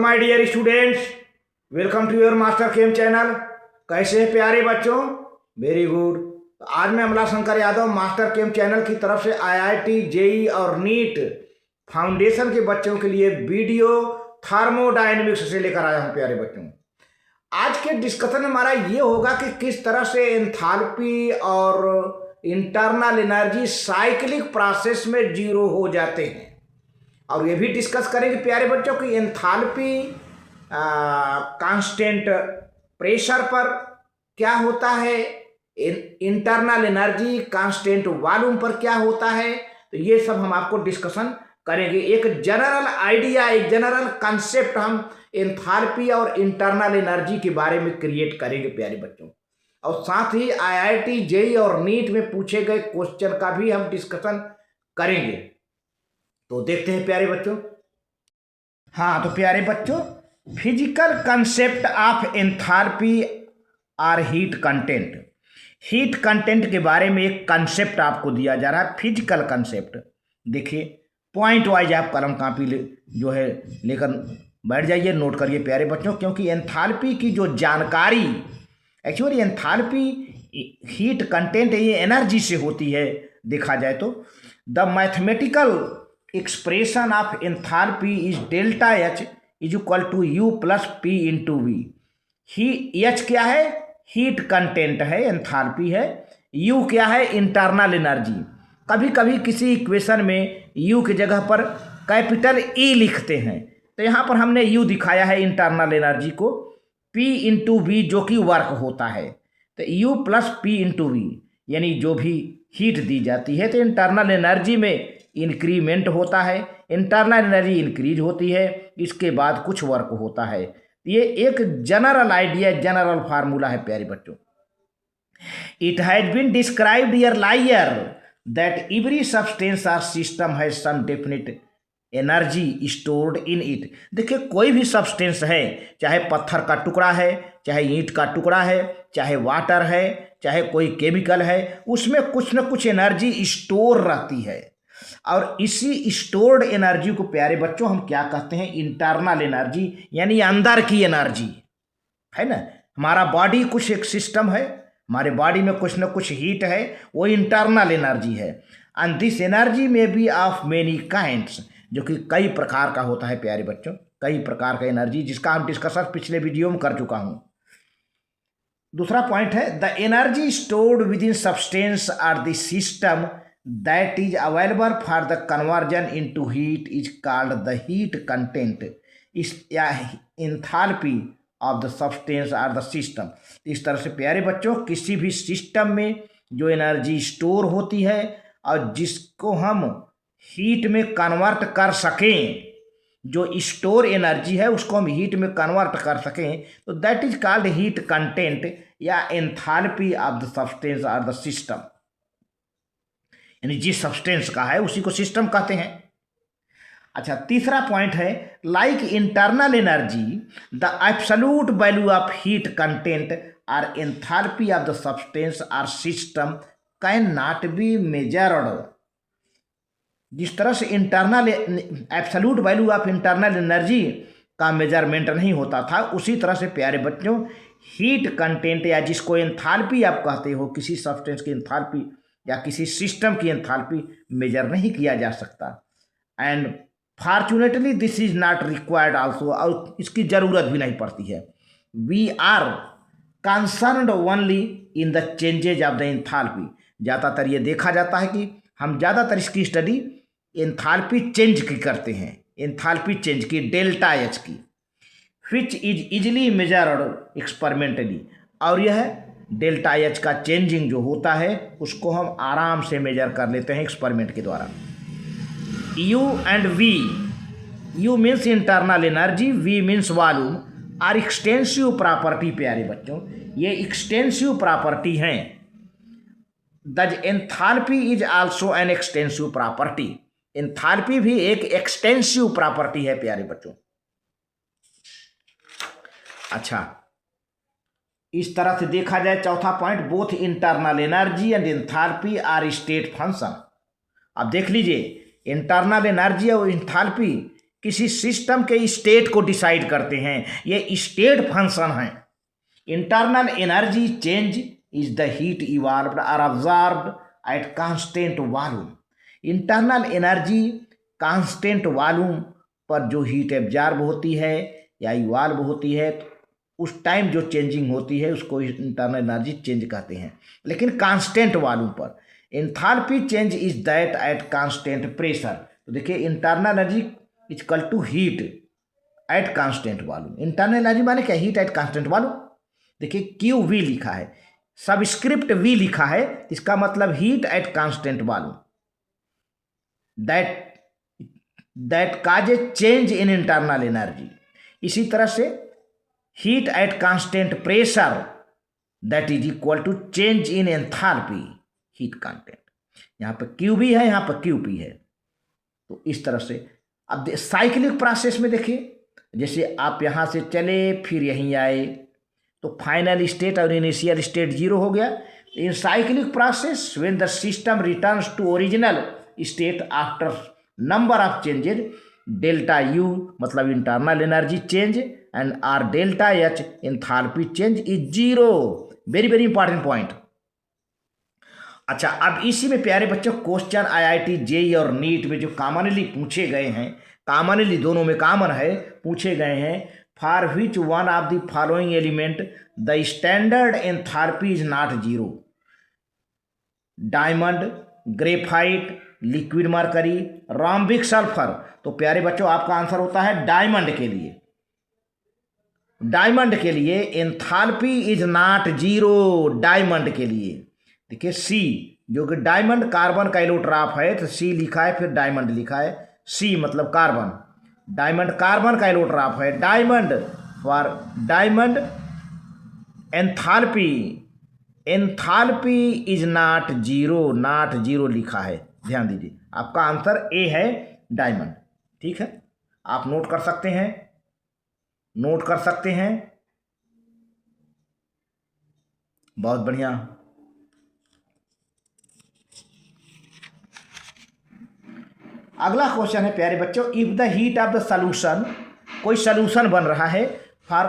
My dear students, welcome to your Master Chem channel. कैसे हैं प्यारे बच्चों? Very good. आज मैं Amla Shankar Yadav Master Chem channel की तरफ से आईआईटी, जेई और नीट फाउंडेशन के बच्चों के लिए वीडियो थर्मोडायनेमिक्स से लेकर आया हूं। प्यारे बच्चों, आज के डिस्कशन में हमारा ये होगा कि किस तरह से एंथैल्पी और इंटरनल एनर्जी साइक्लिक प्रोसेस में जीरो हो जाते हैं, और ये भी डिस्कस करेंगे प्यारे बच्चों कि एंथैल्पी कांस्टेंट प्रेशर पर क्या होता है, इंटरनल एनर्जी कांस्टेंट वॉल्यूम पर क्या होता है। तो ये सब हम आपको डिस्कशन करेंगे। एक जनरल आइडिया, एक जनरल कंसेप्ट हम एंथैल्पी और इंटरनल एनर्जी के बारे में क्रिएट करेंगे प्यारे बच्चों, और साथ ही आईआईटी, जेई और नीट में पूछे गए क्वेश्चन का भी हम डिस्कशन करेंगे। तो देखते हैं प्यारे बच्चों। हाँ, तो प्यारे बच्चों, फिजिकल कंसेप्ट ऑफ एंथैल्पी और हीट कंटेंट। हीट कंटेंट के बारे में एक कंसेप्ट आपको दिया जा रहा है, फिजिकल कंसेप्ट। देखिए, पॉइंट वाइज आप कलम कापी जो है लेकर बैठ जाइए, नोट करिए प्यारे बच्चों, क्योंकि एंथैल्पी की जो जानकारी, एक्चुअली एंथैल्पी हीट कंटेंट ये एनर्जी से होती है। देखा जाए तो the mathematical expression of enthalpy is delta H is equal to U plus P into V. ही एच क्या है? हीट कंटेंट है, एंथैल्पी है। यू क्या है? Internal energy. कभी कभी किसी इक्वेशन में यू की जगह पर कैपिटल ई लिखते हैं, तो यहाँ पर हमने यू दिखाया है इंटरनल एनर्जी को, पी इंटू वी जो कि वर्क होता है। तो U plus P into V, यानी जो भी हीट दी जाती है तो इंटरनल एनर्जी में इंक्रीमेंट होता है, इंटरनल एनर्जी इंक्रीज होती है, इसके बाद कुछ वर्क होता है। ये एक जनरल आइडिया, जनरल फार्मूला है प्यारे बच्चों। It has been described earlier that every substance or system has some definite energy stored in it. देखिए, कोई भी सब्सटेंस है, चाहे पत्थर का टुकड़ा है, चाहे ईंट का टुकड़ा है, चाहे वाटर है, चाहे कोई केमिकल है, उसमें कुछ न कुछ एनर्जी स्टोर रहती है। और इसी स्टोर्ड एनर्जी को प्यारे बच्चों हम क्या कहते हैं? इंटरनल एनर्जी, यानी अंदर की एनर्जी है ना। हमारा बॉडी कुछ एक सिस्टम है, हमारे बॉडी में कुछ न कुछ हीट है, वो इंटरनल एनर्जी है। एंड दिस एनर्जी में बी ऑफ मेनी काइंड्स, जो कि कई प्रकार का होता है प्यारे बच्चों, कई प्रकार का एनर्जी, जिसका हम डिस्कशन पिछले वीडियो में कर चुका हूँ। दूसरा पॉइंट है the energy stored within substance or the system that is available for the conversion into heat is called the heat content is या enthalpy of the substance or the system। इस तरह से प्यारे बच्चों, किसी भी system में जो एनर्जी स्टोर होती है और जिसको हम हीट में कन्वर्ट कर सकें, जो स्टोर एनर्जी है उसको हम हीट में कन्वर्ट कर सकें, तो that is called heat content या एंथैल्पी ऑफ द सब्सटेंस और द सिस्टम। यानी जिस सब्सटेंस का है उसी को सिस्टम कहते हैं। अच्छा, तीसरा पॉइंट है like internal energy the absolute value of heat content और एंथैल्पी ऑफ द सब्सटेंस और system can not be measured. जिस तरह से internal absolute value of internal energy का मेजरमेंट नहीं होता था, उसी तरह से प्यारे बच्चों हीट कंटेंट या जिसको एंथैल्पी आप कहते हो, किसी सब्सटेंस की एंथैल्पी या किसी सिस्टम की एंथैल्पी मेजर नहीं किया जा सकता। And fortunately this is not required also, और इसकी ज़रूरत भी नहीं पड़ती है। We are concerned only in the changes of the enthalpy. ज़्यादातर ये देखा जाता है कि हम ज़्यादातर इसकी स्टडी एंथैल्पी चेंज की करते हैं, एंथैल्पी चेंज की, डेल्टा एच की, which is easily measured experimentally. और यह डेल्टा एच का चेंजिंग जो होता है उसको हम आराम से मेजर कर लेते हैं एक्सपेरिमेंट के द्वारा। U and V, U means internal energy, V means volume, are extensive property प्यारे बच्चों, ये एक्सटेंसिव प्रॉपर्टी हैं। The enthalpy is also an extensive property. Enthalpy भी एक एक्सटेंसिव प्रॉपर्टी है प्यारे बच्चों। अच्छा, इस तरह से देखा जाए, चौथा point, both internal energy and enthalpy are state function. अब देख लीजिए, इंटरनल एनर्जी और एंथैल्पी किसी सिस्टम के स्टेट को डिसाइड करते हैं, ये स्टेट फंक्शन है। Internal energy change is the heat evolved or observed at constant volume. Internal energy constant volume पर जो हीट एब्जॉर्ब होती है या इवॉल्व होती है, तो उस टाइम जो चेंजिंग होती है उसको इंटरनल एनर्जी चेंज कहते हैं। लेकिन कांस्टेंट वॉल्यूम पर enthalpy change is that at constant pressure. तो देखिए internal energy equal to heat at constant volume. Internal energy माने क्या? Heat at constant volume. देखिए क्यू वी लिखा है, सबस्क्रिप्ट वी लिखा है, इसका मतलब heat at constant volume that cause a change in internal energy. इसी तरह से heat at constant pressure that is equal to change in enthalpy heat content. यहाँ पर क्यू बी है, यहाँ पर क्यू पी है। तो इस तरह से अब साइक्लिक प्रोसेस में देखिए, जैसे आप यहाँ से चले फिर यहीं आए तो फाइनल स्टेट और इनिशियल स्टेट जीरो हो गया। In cyclic process when the system returns to original state after number of changes, delta U मतलब internal energy change and or delta H enthalpy change is zero. Very very important point. अच्छा, अब इसी में प्यारे बच्चों question IIT JEE और NEET में जो कॉमनली पूछे गए हैं, कॉमनली दोनों में कॉमन है, पूछे गए हैं, for which one of the following element the standard enthalpy is not zero? Diamond, graphite, liquid mercury, rhombic sulphur. तो प्यारे बच्चों आपका आंसर होता है डायमंड के लिए। डायमंड के लिए enthalpy is not zero. Diamond के लिए देखिए सी, जो कि डायमंड कार्बन का एलोट्रॉप है, तो सी लिखा है फिर डायमंड लिखा है। सी मतलब कार्बन, डायमंड कार्बन का एलोट्रॉप है। Diamond for diamond enthalpy, enthalpy is not zero, not zero लिखा है। ध्यान दीजिए आपका आंसर ए है डायमंड। ठीक है, आप नोट कर सकते हैं, नोट कर सकते हैं। बहुत बढ़िया। अगला क्वेश्चन है प्यारे बच्चों, if the heat of the solution, कोई सॉल्यूशन बन रहा है फॉर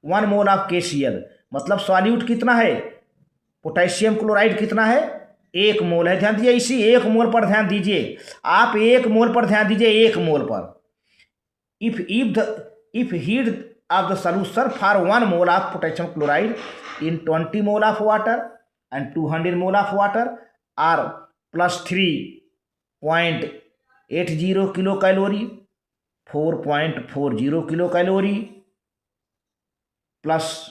1 मोल ऑफ KCl, मतलब सॉल्यूट कितना है? पोटेशियम क्लोराइड कितना है? 1 मोल है। ध्यान दीजिए, इसी 1 मोल पर ध्यान दीजिए, आप 1 मोल पर ध्यान दीजिए, 1 मोल पर। If heat of the solution for 1 mole of potassium chloride in 20 mole of water and 200 mole of water are plus 3.80 kilo calorie, 4.40 kilo calorie plus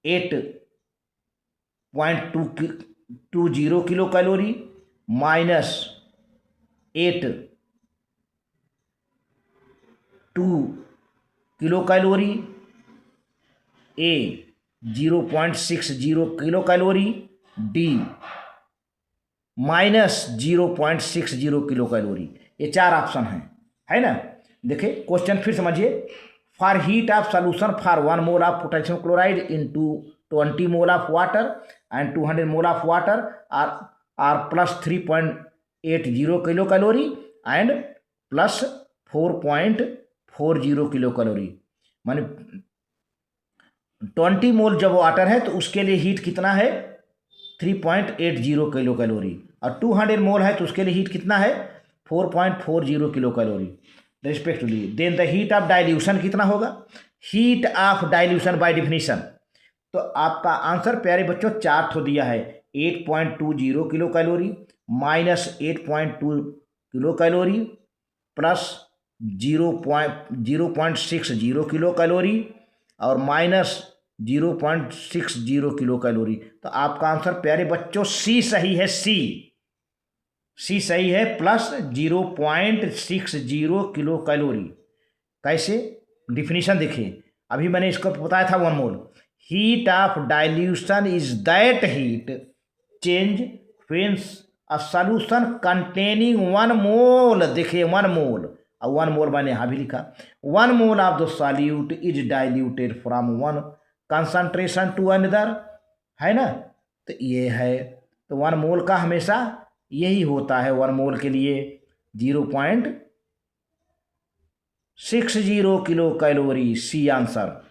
8.20 kilo calorie minus 8.2 kilo calorie, A 0.60 kilo calorie, D minus 0.60 kilo calorie. ये 4 option हैं, है ना। देखिए question फिर समझिए, for heat of solution for 1 mole of potassium chloride into 20 mole of water and 200 mole of water are plus 3.80 kilo calorie and plus 4.40 kilo calorie. माने 20 मोल जब water है तो उसके लिए हीट कितना है? 3.80 किलो कैलोरी, और 200 मोल है तो उसके लिए हीट कितना है? 4.40 kilo calorie respectively. Then the heat of dilution कितना होगा? Heat of dilution by definition, तो आपका आंसर प्यारे बच्चों 4 ठो दिया है, 8.20 kilo calorie minus 8.2 kilo calorie plus 0.60 kilo calorie और माइनस 0.60 किलो कैलोरी। तो आपका आंसर प्यारे बच्चों सी सही है। सी सही है, प्लस 0.60 किलो कैलोरी। कैसे? डिफिनीशन देखिए, अभी मैंने इसको बताया था 1 mole. Heat of dilution is that heat change when a solution containing 1 mole, देखिए 1 मोल, और 1 मोल मैंने यहाँ भी लिखा, 1 mole of the solute is diluted from 1 concentration to another, है ना। तो ये है, तो 1 मोल का हमेशा यही होता है, 1 मोल के लिए 60 किलो कैलोरी, सी आंसर।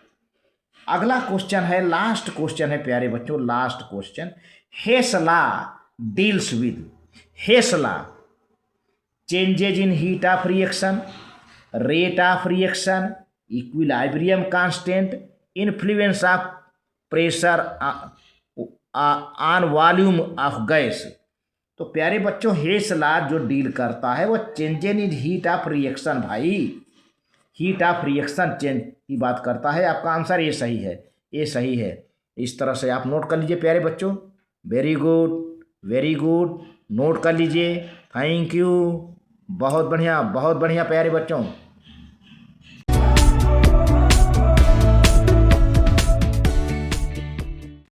अगला क्वेश्चन है, लास्ट क्वेश्चन है प्यारे बच्चों, last question. Hess law deals with, Hess law changes in heat of reaction, rate of reaction, equilibrium constant, influence of pressure on volume of gas. तो प्यारे बच्चों हेस law जो deal करता है वो changes in heat of reaction, भाई heat of reaction change की बात करता है। आपका आंसर ये सही है, ये सही है। इस तरह से आप नोट कर लीजिए प्यारे बच्चों। Very good, very good, note कर लीजिए। थैंक यू, बहुत बढ़िया प्यारे बच्चों।